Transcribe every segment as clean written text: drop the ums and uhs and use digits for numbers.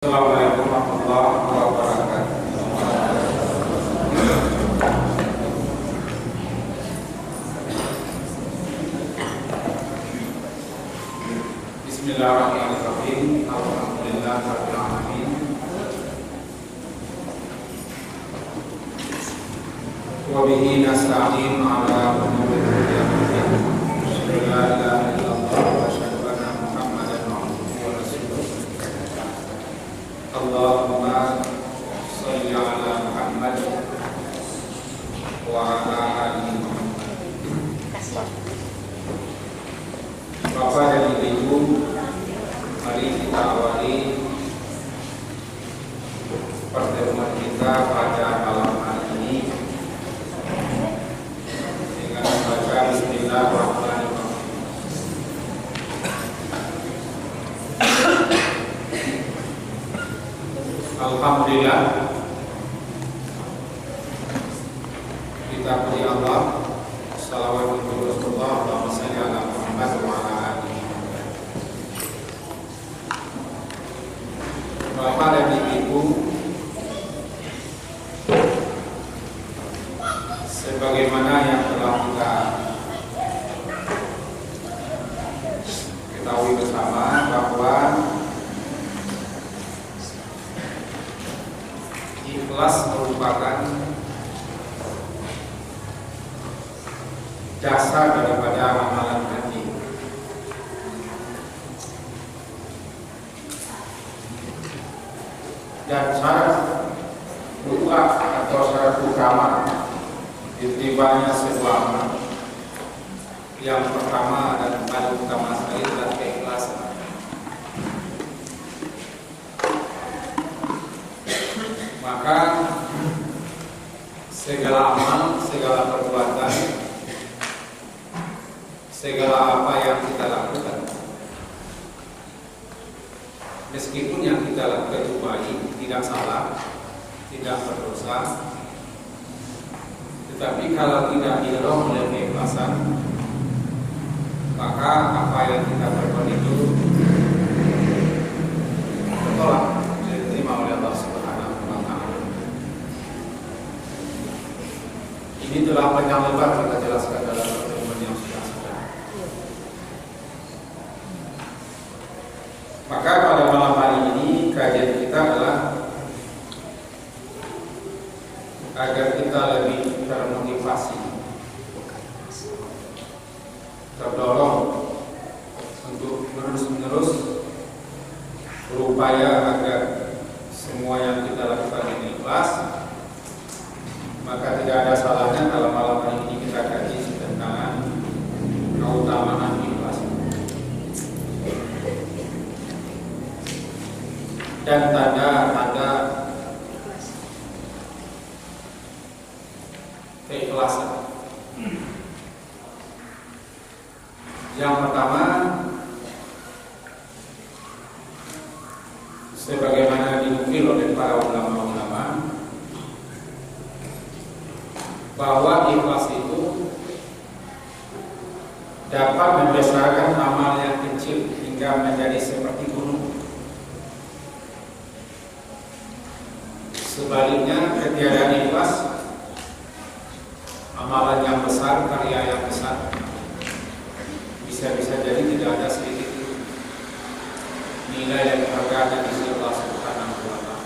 Assalamualaikum warahmatullahi wabarakatuh. Bismillahirrahmanirrahim. Alhamdulillahirabbil alamin. Wa bihi nasta'in 'ala umuri dunya wad din. La ilaha illallah wa asyhadu anna Muhammadan 'abduhu wa rasuluh. Allahumma shalli 'ala Muhammad wa 'ala ali Muhammad. Bapak dan Ibu, mari kita awali pertemuan kita pada malam hari ini dengan membaca Bismillahirrahmanirrahim. Alhamdulillah, kita puji Allah. Salawatullah Rasulullah Allahumma shalli ala Muhammad wa ala ali Muhammad. Bapak dan Ibu, sebagaimana yang telah kita ketahui bersama bahwa ikhlas merupakan dasar daripada amalan hati. Dan syarat doa atau syarat utama diterimanya sebuah amal, yang pertama dan paling utama sekali adalah keikhlasan. Maka segala amal, segala perbuatan, segala apa yang kita lakukan, meskipun yang kita lakukan itu baik, tidak salah, tidak berdosa, tetapi kalau tidak didorong oleh keikhlasan, maka apa yang kita perbuat itu tertolak, diterima oleh Allah Subhanahu wa Ta'ala. Ini telah panjang lebar kita jelaskan dalam pertemuan yang sudah. Maka pada malam hari ini kajian kita adalah agar kita lebih termotivasi, terdorong untuk terus-menerus berupaya agar semua yang kita lakukan ini ikhlas. Maka tidak ada salahnya kalau malam hari ini kita kaji tentang keutamaan ikhlas dan tanda-tanda keikhlasan. Yang pertama, sebagaimana dinukil oleh para ulama-ulama, bahwa ikhlas itu dapat membesarkan amal yang kecil hingga menjadi seperti gunung. Sebaliknya, ketiadaan ikhlas, amalan yang besar, karya yang besar, bisa-bisa jadi tidak ada sedikit nilai yang berharga di sisi Allah Subhanahu wa Ta'ala.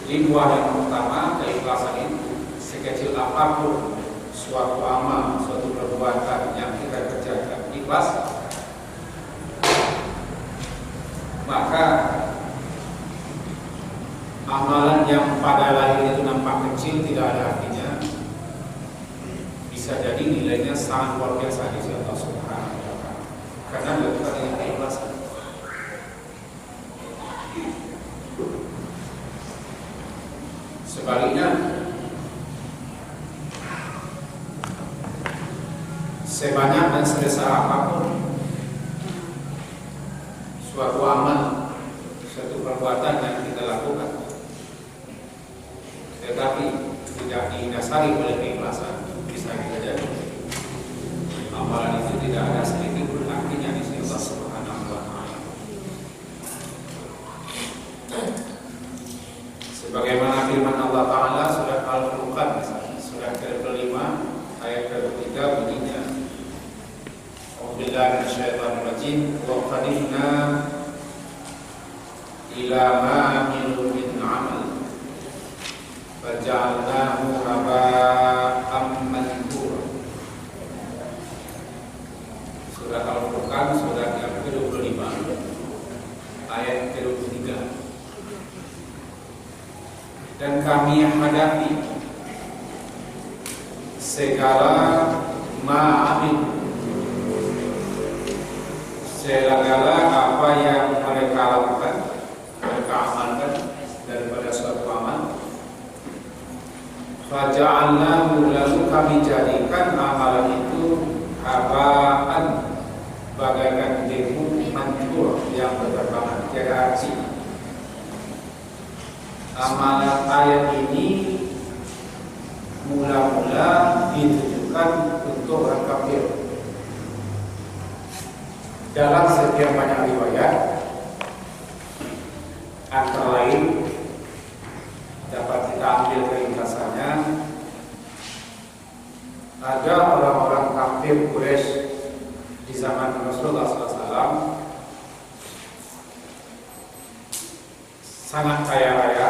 Jadi buah yang pertama, keikhlasan itu sekecil apapun suatu amal, suatu perbuatan yang kita kerjakan ikhlas, maka amalan yang pada lahir itu nampak kecil, tidak ada artinya, bisa jadi nilainya sangat luar biasa di sisi Allah Subhanahu wa Ta'ala, karena dilakukan dengan keikhlasan. Sebaliknya, sebanyak dan sebesar apapun suatu amal, suatu perbuatan yang kita lakukan, tetapi tidak didasari oleh keikhlasan, bisa jadi amalan itu tidak ada sedikit pun artinya di sisi Allah Subhanahu wa Ta'ala. firman Allah Ta'ala surat Al-Furqan, surat ke-5 ayat ke-3 bunyinya, A'udzubillahi minasyaitonirrajim, wa qadimna ila ma amilu min amal faja'alnahu haba'an manthura. Surat Al-Furqan surat yang ke-25 ayat ke-23. Dan kami hadapi segala ma'amil, segala apa yang mereka lakukan, mereka amalkan daripada suatu amal. Faja'alnahu, lalu kami jadikan amalan itu haba'an, bagaikan debu manthur yang berterbangan, tiada arti. Amalan ayat ini mula-mula ditujukan untuk orang kafir. Dalam sekian banyak riwayat, antara lain dapat kita ambil keringkasannya, ada orang-orang kafir Quraisy di zaman Rasulullah SAW sangat kaya raya,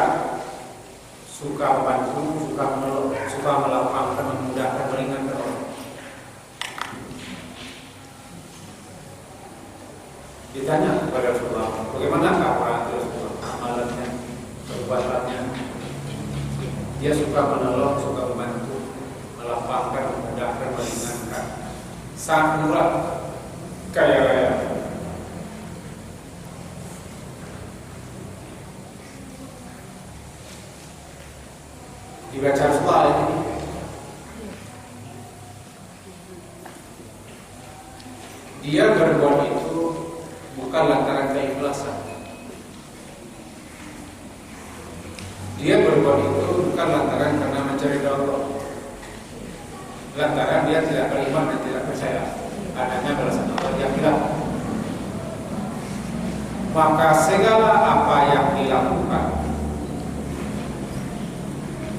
suka membantu, suka menolong, suka melapangkan, memudahkan, meringankan orang. Ditanya kepada Rasulullah, bagaimana orang Rasulullah amalannya, perbuatannya? Dia suka menolong, suka membantu, melapangkan, memudahkan, meringankan, sangat murah, kaya raya. Dibaca Rasulullah ini, dia berbuat itu bukan lantaran keikhlasan. Dia berbuat itu bukan lantaran karena mencari Allah, lantaran dia tidak beriman dan tidak percaya adanya balasan Allah yang tidak. Maka segala apa yang dilakukan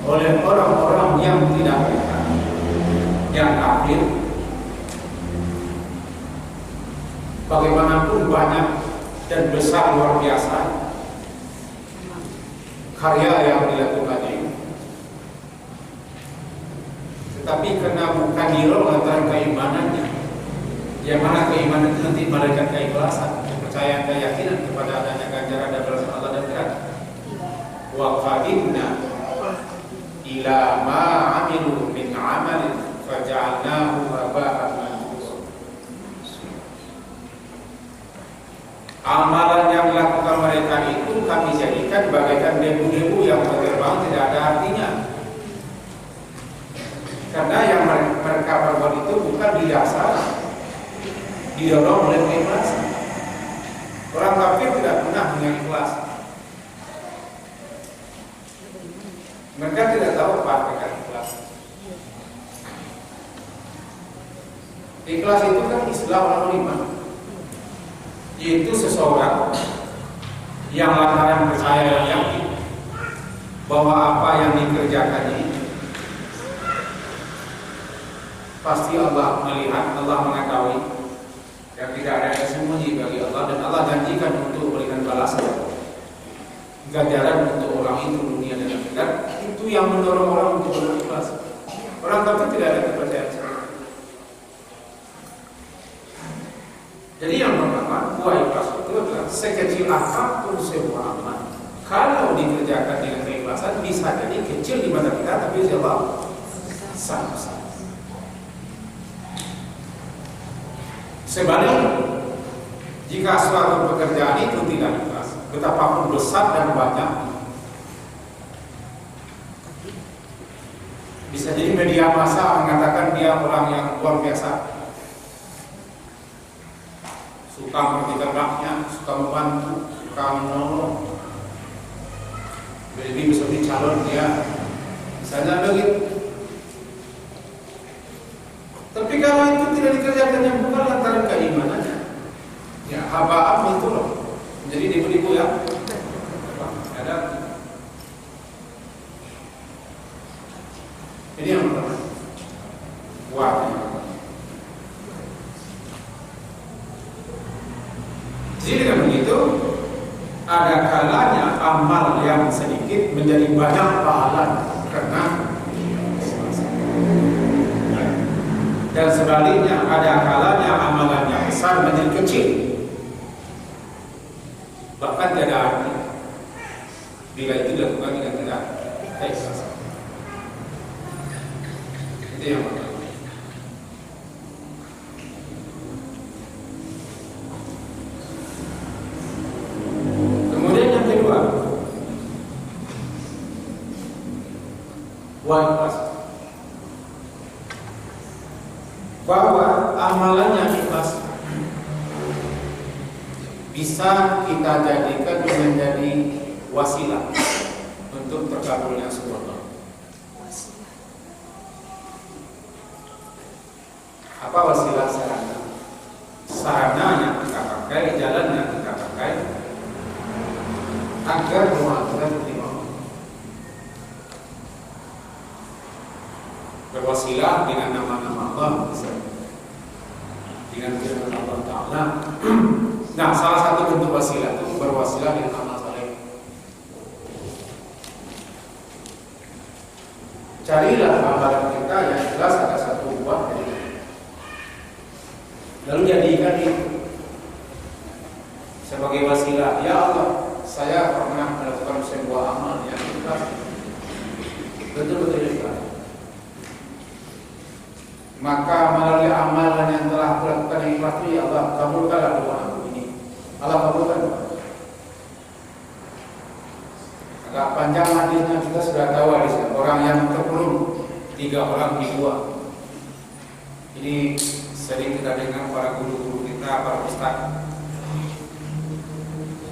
oleh orang-orang yang tidak beriman, yang kafir, bagaimanapun banyak dan besar luar biasa karya yang dilakukannya, tetapi karena bukan dirol antara keimanannya, yang mana keimanan itu nanti malaikat keikhlasan, kepercayaan, keyakinan kepada adanya ganjaran dan balasan Allah dan akhirat. Wa qadimna ila ma amilu min amalin faja'alnahu haba'an manthura. Amalan yang dilakukan mereka itu kami jadikan bagaikan debu-debu yang berterbang, tidak ada artinya. Karena yang mereka perbuat itu bukan didasar, didorong oleh keikhlasan. Orang kafir tidak pernah punya ikhlas. Mereka tidak tahu apa artinya ikhlas. Ikhlas itu kan istilah orang beriman, yaitu seseorang yang lantaran percaya dan yakin bahwa apa yang dikerjakannya pasti Allah melihat, Allah mengetahui, dan tidak ada yang sembunyi bagi Allah, dan Allah janjikan untuk memberikan balasan ganjaran untuk orang itu dunia dan akhirat. Itu yang mendorong orang untuk berikhlas. Orang kafir tidak ada kepercayaan. Jadi yang pertama, buah ikhlas itu adalah sekecil apapun sebuah amal, kalau dikerjakan dengan keikhlasan, bisa jadi kecil di mata kita, tapi insya Allah sangat besar. Sebaliknya, jika suatu pekerjaan itu tidak ikhlas, betapapun besar dan banyak, bisa jadi media massa mengatakan dia orang yang luar biasa, suka mengerti terangnya, suka membantu, suka menolong, jadi bisa dicalon dia, misalnya begitu. Tapi kalau itu tidak dikerjakan yang bukan lantaran keimanannya, ya haba'an itu loh, jadi debu-debu ya. Ada. Ini yang pertama. Kuatnya. Jadi dengan begitu, ada kalanya amal yang sedikit menjadi banyak pahalanya karena dan sebaliknya ada kalanya amalan yang besar menjadi kecil, bahkan tidak arti bila itu dilakukan dengan tidak ikhlas. Itu yang pertama. Kemudian yang kedua, ikhlas. Bahwa amalannya ikhlas bisa kita jadikan menjadi wasilah untuk terkabulnya sebuah. Apa wasilah? Sarana. Sarana yang kita pakai, jalan yang kita pakai agar doa kita diterima. Berwasilah dengan nama-nama Allah, dengan firman Allah Ta'ala. Nah, salah satu bentuk wasilah itu berwasilah dengan amal saleh. Carilah amalan kita yang jelas ada satu buah dari itu. Lalu jadikan itu sebagai wasilah. Ya Allah, saya pernah melakukan sebuah amal yang ikhlas, betul-betul ikhlas. Maka melalui amalan yang telah kulakukan yang ikhlas itu, ya Allah, kabulkanlah doa aku ini. Allah kabulkan. Agak panjang hadisnya, kita sudah tahu hadisnya. Orang yang terkurung 3 orang di gua. Ini sering kita dengar para guru-guru kita, para ustaz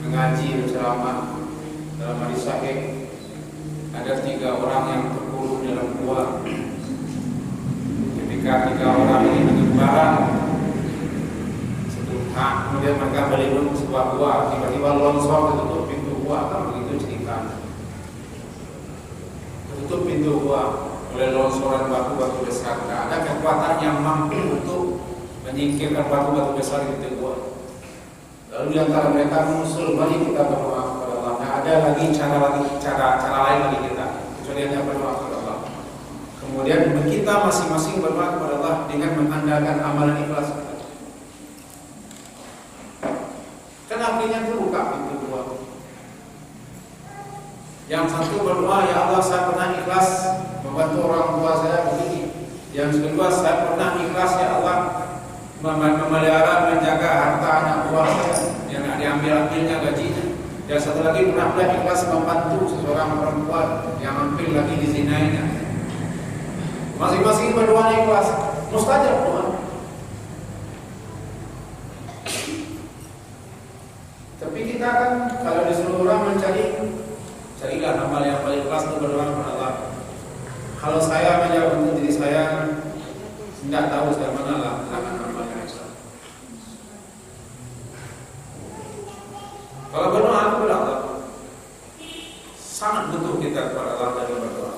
mengaji ceramah dalam hadis sahih. Ada 3 orang yang terkurung dalam gua. Ketika 3 orang ini mengembara kemudian mereka berlindung ke sebuah gua, tiba-tiba longsor ketutup pintu gua, kan begitu ceritanya. Ketutup pintu gua oleh longsoran batu-batu besar. Tidak ada kekuatan yang mampu untuk menyingkirkan batu-batu besar di pintu gua. Lalu di antara mereka mengusul, mari kita berdoa kepada Allah. Nah, ada lagi cara lain bagi kita, kecuali hanya berdoa kepada Allah. Kemudian kita masing-masing berdoa kepada Allah dengan mengandalkan amalan ikhlas. Kan akhirnya terbuka pintu gua. Yang satu berdoa, ya Allah, saya pernah ikhlas membantu orang tua saya begini. Yang kedua, saya pernah ikhlas, ya Allah, memelihara, menjaga harta anak buah saya yang diambil-ambilnya gajinya. Yang satu lagi pernah ikhlas membantu seseorang perempuan yang hampir lagi dizinainya. Masing-masing berdoa ikhlas, mustajab doa. Tapi kita kan kalau disuruh orang carilah amal yang paling ikhlas untuk berdoa kepada Allah. Kalau saya menjawab untuk diri saya, tidak tahu saya mana lah amal yang ikhlas. Kalau berdoa kepada Allah, sangat butuh kita kepada Allah dalam berdoa.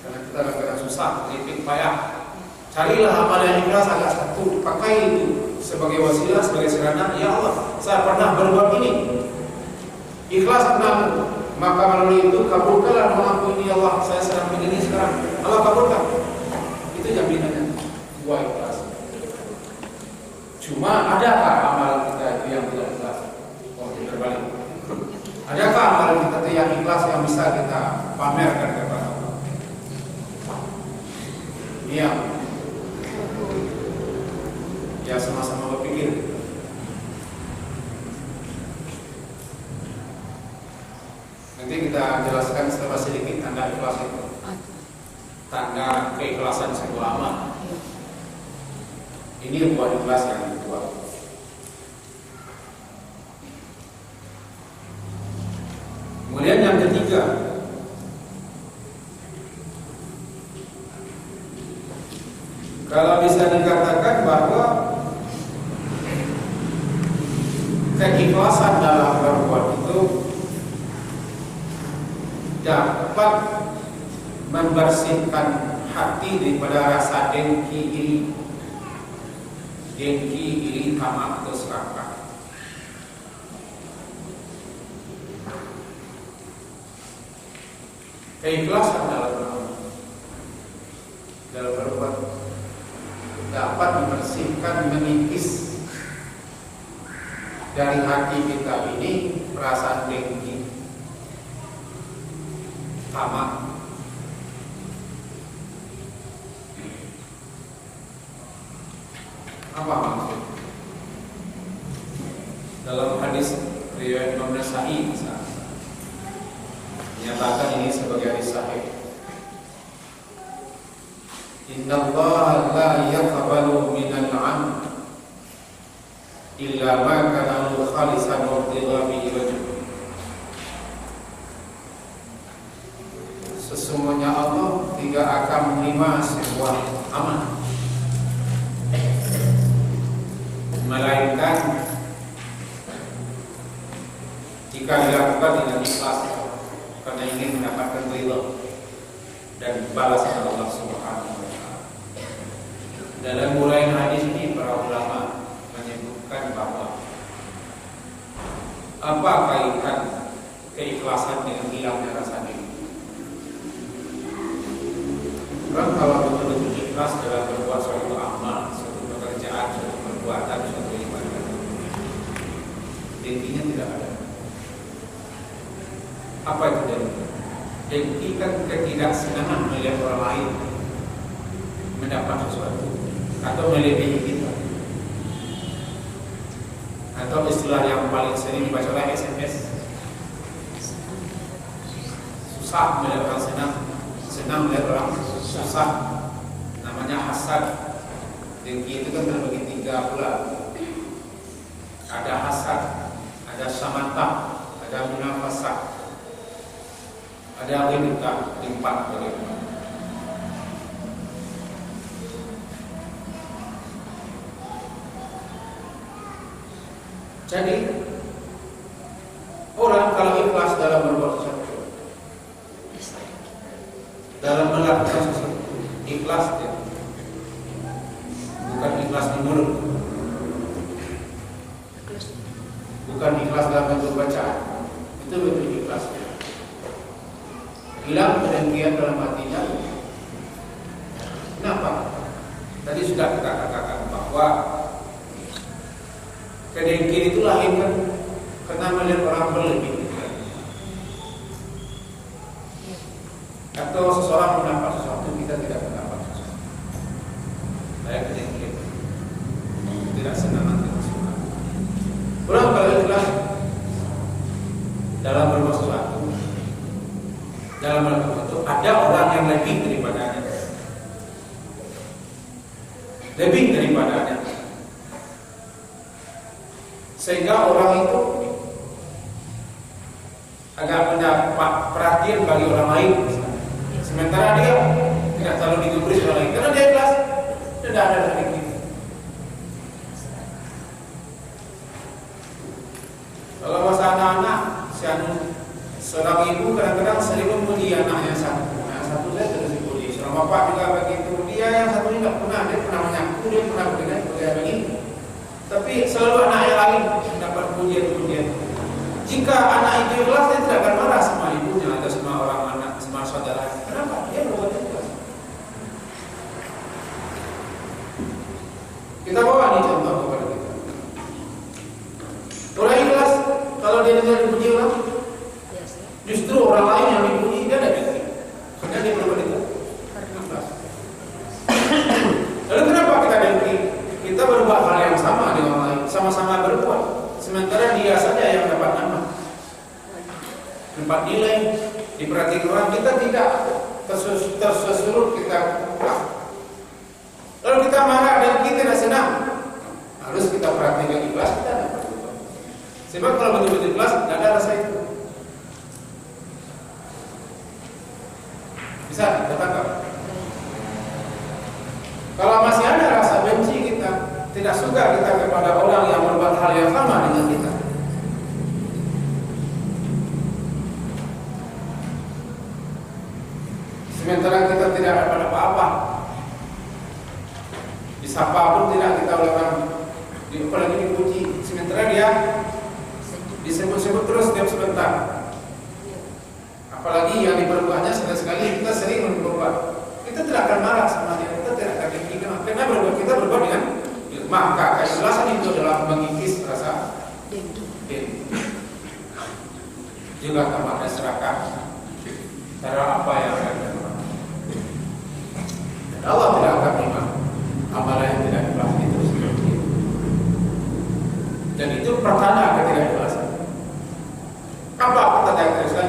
Karena kita kadang-kadang susah, kritik, payah. Carilah amal yang ikhlas agak satu, pakai itu sebagai wasilah, sebagai sarana. Ya Allah, saya pernah berbuat ini, ikhlas kepada-Mu. Maka melalui itu kabulkanlah doaku ini, ya Allah, saya sedang begini sekarang. Allah kabulkan. Itu jaminannya. Gua ikhlas. Cuma adakah amalan kita itu yang tidak ikhlas? Oh, terbalik. Adakah amalan kita itu yang ikhlas yang bisa kita pamerkan kepada Allah? Iya. Ya, sama-sama berpikir. Nanti kita jelaskan secara sedikit tanda ikhlas itu. Tanda keikhlasan sebuah amal. Ini buat ikhlas yang kedua. Kemudian yang ketiga, kalau bisa dikatakan bahwa keikhlasan dalam berbuat itu dapat membersihkan hati daripada rasa dengki, iri, tamak atau serakah. Keikhlasan dalam berbuat dapat membersihkan, mengikis dari hati kita ini perasaan dengki, tamak. Apa maksud? Dalam hadis riwayat Imam Nasa'i menyatakan ini sebagai hadis sahih. Innallaha la yaqbalu minal 'amal illa ma kana khalisan wa ridhabi wajh. Sesungguhnya Allah tidak akan menerima sebuah amal melainkan jika dilakukan dengan ikhlas karena ingin mendapatkan ridha dan balasan Allah Subhanahu wa taala. Dalam uraian hadis ini para ulama menyebutkan bahwa apa kaitan keikhlasan dengan hilangnya rasa dengki? Orang kalau betul-betul ikhlas dalam berbuat suatu amal, suatu pekerjaan, suatu perbuatan, suatu ibadah, dengkinya tidak ada. Apa itu dengki? Dengki kan ketidaksenangan melihat orang lain mendapat sesuatu atau melebihi kita, atau istilah yang paling sering dibaca oleh SMS, susah melihat orang senang, senang melihat orang susah, namanya hasad. Dengki itu kan terbagi 3 pula. Ada hasad, ada samatah, ada munafasah, ada ghibtah, 4 bagaimana. Jadi orang kalau ikhlas dalam berbuat sesuatu, dalam melakukan sesuatu, ikhlas dia, bukan ikhlas di mulut, bukan ikhlas dalam bentuk bacaan, itu bentuk ikhlas dia. Hilang kedengkian dalam hatinya. Kenapa? Tadi sudah kita katakan bahwa kedengkian itu lahir karena melihat orang berlebih, atau seseorang mendapat sesuatu kita tidak mendapat sesuatu. Saya kedengkian, tidak senang, tidak suka. Orang kalau ikhlas dalam berbuat sesuatu, dalam melakukan sesuatu, ada orang yang lebih daripadanya, sehingga orang itu agak mendapat perhatian bagi orang lain, sementara dia tidak terlalu digubris orang lain karena dia ikhlas, tidak ada lagi. Kalau masa anak-anak, seorang ibu kadang-kadang sering memuji anaknya satu, saya terus dipuji. Seorang bapak juga begitu, dia yang satu ini tidak pernah, dia pernah menyaku, dia pernah begini. Tapi selalu anak yang lain mendapat pujian-pujian. Jika anak itu ikhlas, dia tidak akan marah sama ibunya atau sama orang anak, sama saudara. Kenapa? Dia berbuat ikhlas. Kita bawa nih contoh kepada kita. Orang ikhlas, kalau dia tidak dipuji orang, justru orang lain yang dipuji dia tidak dipuji. Karena dia berbuat ikhlas. Lalu kenapa kita dipuji? Kita berbuat hal yang sama dengan orang lain, sama-sama berbuat, sementara dia saja yang dapat nama, dapat nilai, diperhatikan orang, kita tidak tersulut kita. Lalu kita marah dan kita tidak senang, harus kita perhatikan ikhlas kita dapat berbuat. Sebab kalau betul-betul ikhlas, tidak ada rasa itu. Bisa kita tangkap. Kalau masih ada rasa benci kita, tidak suka kita kepada orang yang berbuat hal yang sama dengan kita, sementara disapa pun tidak kita lakukan, apalagi dipuji. Sementara dia disebut-sebut terus setiap sebentar. Apalagi yang diperbuatnya sekali-sekali kita sering berbuat. Kita tidak akan marah sama dia, kita tidak akan ingin karena kita berbuat dengan maka keikhlasan itu adalah mengikis rasa dengki. Juga tamaknya serakah. Cara apa yang ada? Dan Allah tidak akan terima amalan yang tidak ikhlas itu seperti itu. Dan itu pertanda ketidakikhlasan. Apa pertanda ketidakikhlasan?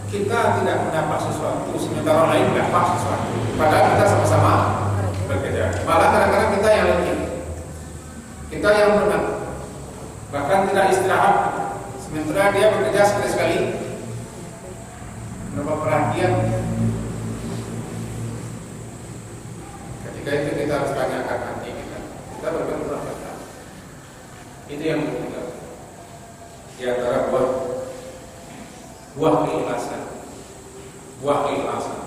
Kita tidak mendapat sesuatu sementara orang lain dapat sesuatu. Padahal kita sama-sama bekerja. Malah kadang-kadang kita yang lemah, kita yang menang, bahkan tidak istirahat. Sementara dia bekerja sekali-sekali, mendapat perhatian. Ketika itu kita harus tanyakan hati kita. Kita berbentuk apa? Itu yang ketiga. Di antara buah keikhlasan. Buah keikhlasan.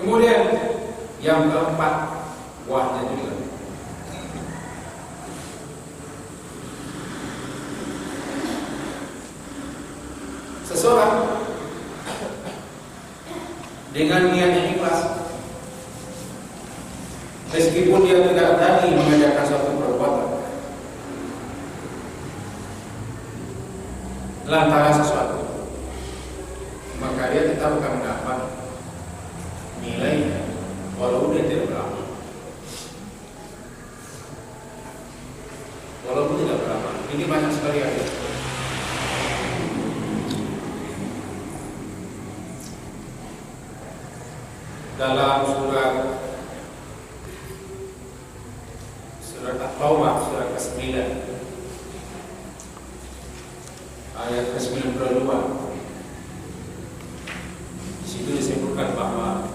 Kemudian yang keempat, buahnya juga. Seseorang dengan niat yang ikhlas, meskipun dia tidak berani mengerjakan suatu perbuatan lantaran sesuatu, maka dia tetap akan mendapat nilainya walaupun dia tidak beramal. Walaupun tidak beramal. Ini banyak sekali ada. Dalam surat At-Taubah, surat ke-9 ayat ke-92, di situ disebutkan bahwa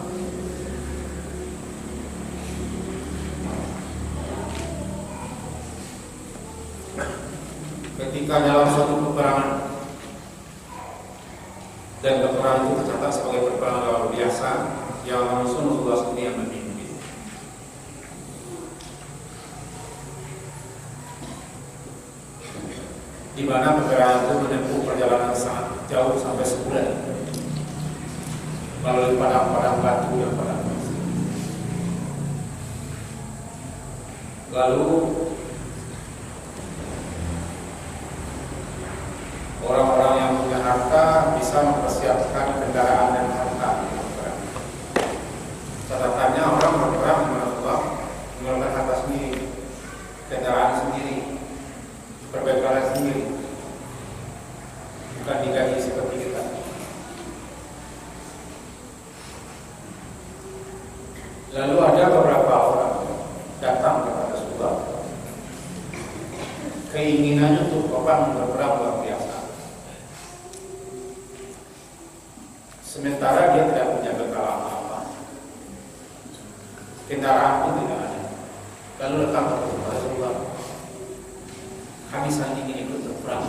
ketika dalam suatu peperangan, dan peperangan itu tercatat sebagai peperangan luar biasa yang Rasulullah sendiri yang memimpin, di mana peperangan itu menempuh perjalanan sangat jauh sampai sebulan melalui padang-padang batu yang padang pasir. Lalu orang-orang yang punya harta bisa mempersiapkan kendaraan dan harta. Catatannya orang berperang menggunakan harta sendiri, kendaraan sendiri, perbekalan sendiri, bukan digaji seperti kita. Lalu ada beberapa orang datang kepada Rasulullah, keinginannya untuk berperang luar biasa, sementara dia tidak punya bekal apa-apa, kendaraan pun tidak ada. Lalu datang kepada Rasulullah, kami sangat ingin ikut berperang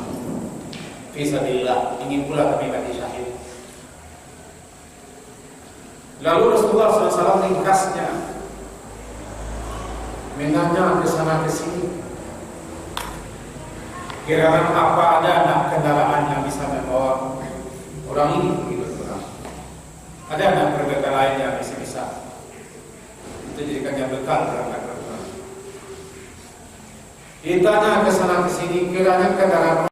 fisabilillah, ingin pula kami mati syahid. Lalu Rasulullah SAW ringkasnya menanya ke sana ke sini, kira-kira apa ada anak kendaraan yang bisa membawa orang ini pergi berperang? Ada anak berbekal lain yang bisa itu jadikannya bekal berangkat berperang. Ditanya ke sana ke sini, kiranya kendaraan